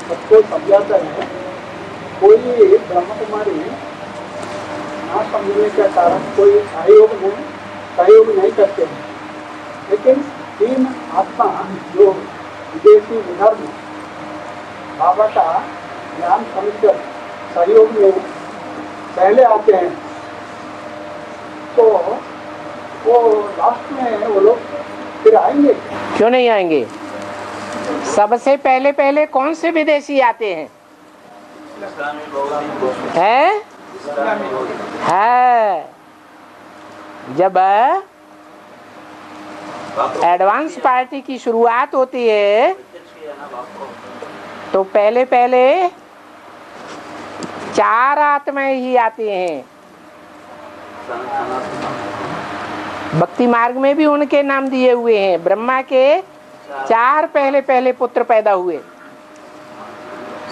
सबको समझाता है। कोई ब्रह्म कुमारी ना समझने के कारण कोई सहयोग नहीं करते हैं, लेकिन तीन आत्मा जो विदेशी विधर्म बाबा का ज्ञान समझकर सहयोग में पहले आते हैं, तो वो लास्ट में वो लोग फिर आएंगे। क्यों नहीं आएंगे? सबसे पहले पहले कौन से विदेशी आते हैं? है जब एडवांस पार्टी की शुरुआत होती है तो पहले पहले 4 आत्माएं ही आती हैं। भक्ति मार्ग में भी उनके नाम दिए हुए हैं। ब्रह्मा के 4 पहले पहले पुत्र पैदा हुए,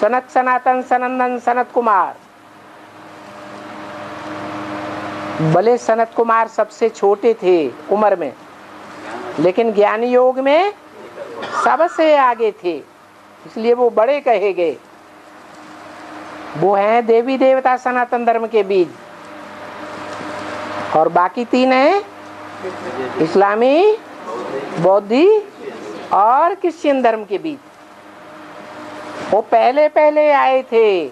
सनत, सनातन, सनंदन, सनत कुमार। भले सनत कुमार सबसे छोटे थे उम्र में, लेकिन ज्ञान योग में सबसे आगे थे, इसलिए वो बड़े कहे गए। वो हैं देवी देवता सनातन धर्म के बीज, और बाकी 3 हैं इस्लामी, बौद्धि और क्रिश्चियन धर्म के बीच। वो पहले पहले आए थे,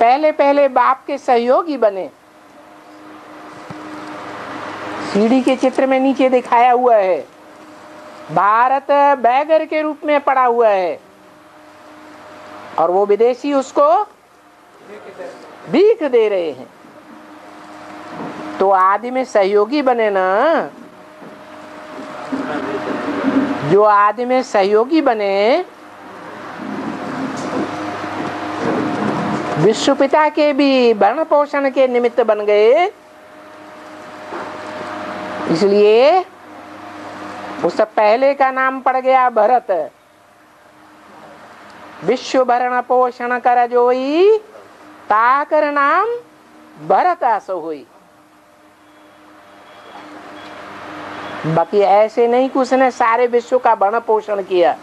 पहले पहले बाप के सहयोगी बने। सीढ़ी के चित्र में नीचे दिखाया हुआ है, भारत बैगर के रूप में पड़ा हुआ है और वो विदेशी उसको भीख दे रहे हैं। तो आदि में सहयोगी बने ना, जो आदि में सहयोगी बने विश्व पिता के भी भरण पोषण के निमित्त बन गए। इसलिए उस पहले का नाम पड़ गया भरत। विश्व भरण पोषण कर जोई, ताकर नाम भरत आसो हुई। बाकी ऐसे नहीं कि उसने सारे विश्व का भरण पोषण किया,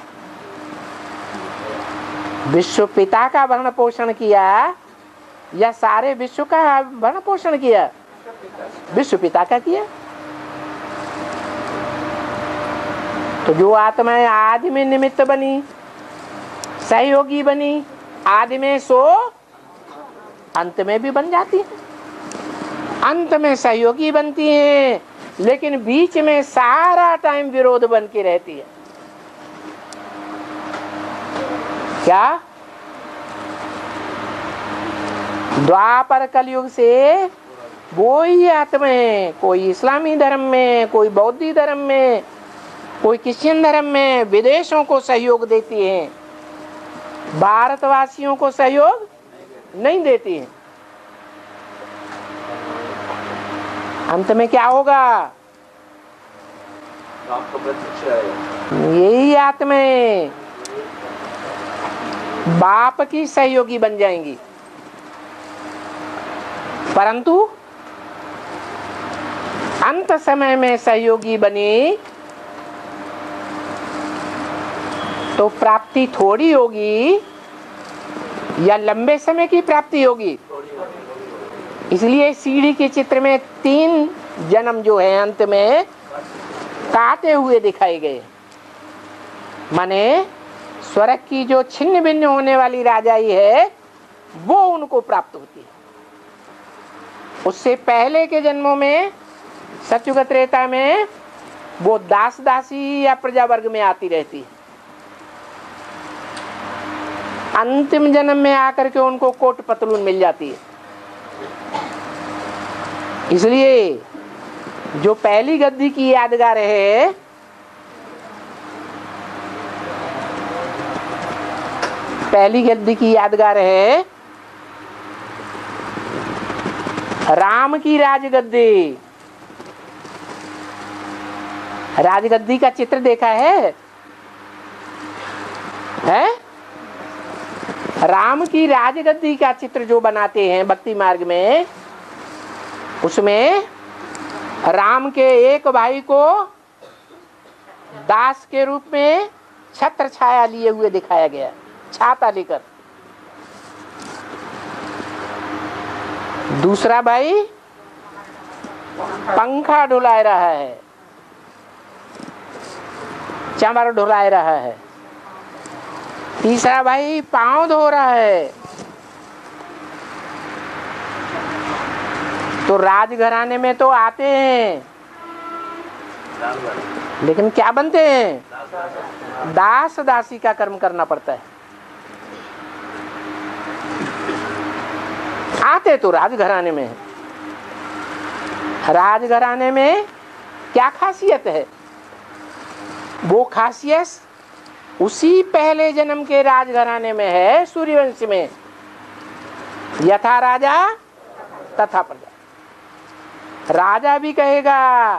विश्व पिता का भरण पोषण किया या सारे विश्व का भरण पोषण किया? विश्व पिता का किया। तो जो आत्माएं आदि में निमित्त बनी, सहयोगी बनी आदि में, सो अंत में भी बन जाती है। अंत में सहयोगी बनती हैं, लेकिन बीच में सारा टाइम विरोध बन के रहती है। क्या? द्वापर कलयुग से वो ही आत्मा है, कोई इस्लामी धर्म में, कोई बौद्धी धर्म में, कोई क्रिश्चियन धर्म में विदेशों को सहयोग देती है, भारतवासियों को सहयोग नहीं देती है। अंत में क्या होगा? यही आत्माएं बाप की सहयोगी बन जाएंगी, परंतु अंत समय में सहयोगी बनी तो प्राप्ति थोड़ी होगी या लंबे समय की प्राप्ति होगी। इसलिए सीढ़ी के चित्र में 3 जन्म जो है अंत में काटे हुए दिखाए गए। माने स्वर्ग की जो छिन्न भिन्न होने वाली राजाई है वो उनको प्राप्त होती है। उससे पहले के जन्मों में सतयुग त्रेता में वो दास दासी या प्रजा वर्ग में आती रहती है। अंतिम जन्म में आकर के उनको कोट पतलून मिल जाती है। इसलिए जो पहली गद्दी की यादगार है, पहली गद्दी की यादगार है राम की राजगद्दी। राजगद्दी का चित्र देखा है? राम की राजगद्दी का चित्र जो बनाते हैं भक्ति मार्ग में, उसमें राम के एक भाई को दास के रूप में छत्र छाया लिए हुए दिखाया गया। छाता लेकर, दूसरा भाई पंखा डुला रहा है, चमर डुला रहा है, तीसरा भाई पांव धो रहा है। तो राजघराने में तो आते हैं, लेकिन क्या बनते हैं? दास दासी का कर्म करना पड़ता है। आते तो राजघराने में है। राजघराने में क्या खासियत है? वो खासियत उसी पहले जन्म के राजघराने में है, सूर्यवंश में। यथा राजा तथा प्रजा। राजा भी कहेगा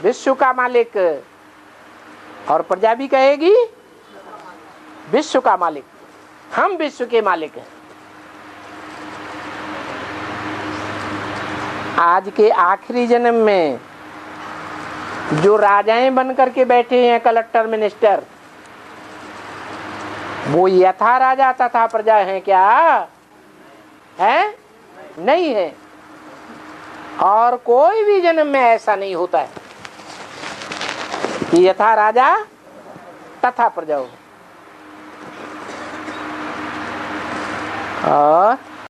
विश्व का मालिक, और प्रजा भी कहेगी विश्व का मालिक। हम विश्व के मालिक हैं। आज के आखिरी जन्म में जो राजाएं बन करके बैठे हैं, कलेक्टर मिनिस्टर, वो यथा राजा तथा प्रजा हैं क्या? है? नहीं है। और कोई भी जन्म में ऐसा नहीं होता है कि यथा राजा तथा प्रजा हो। और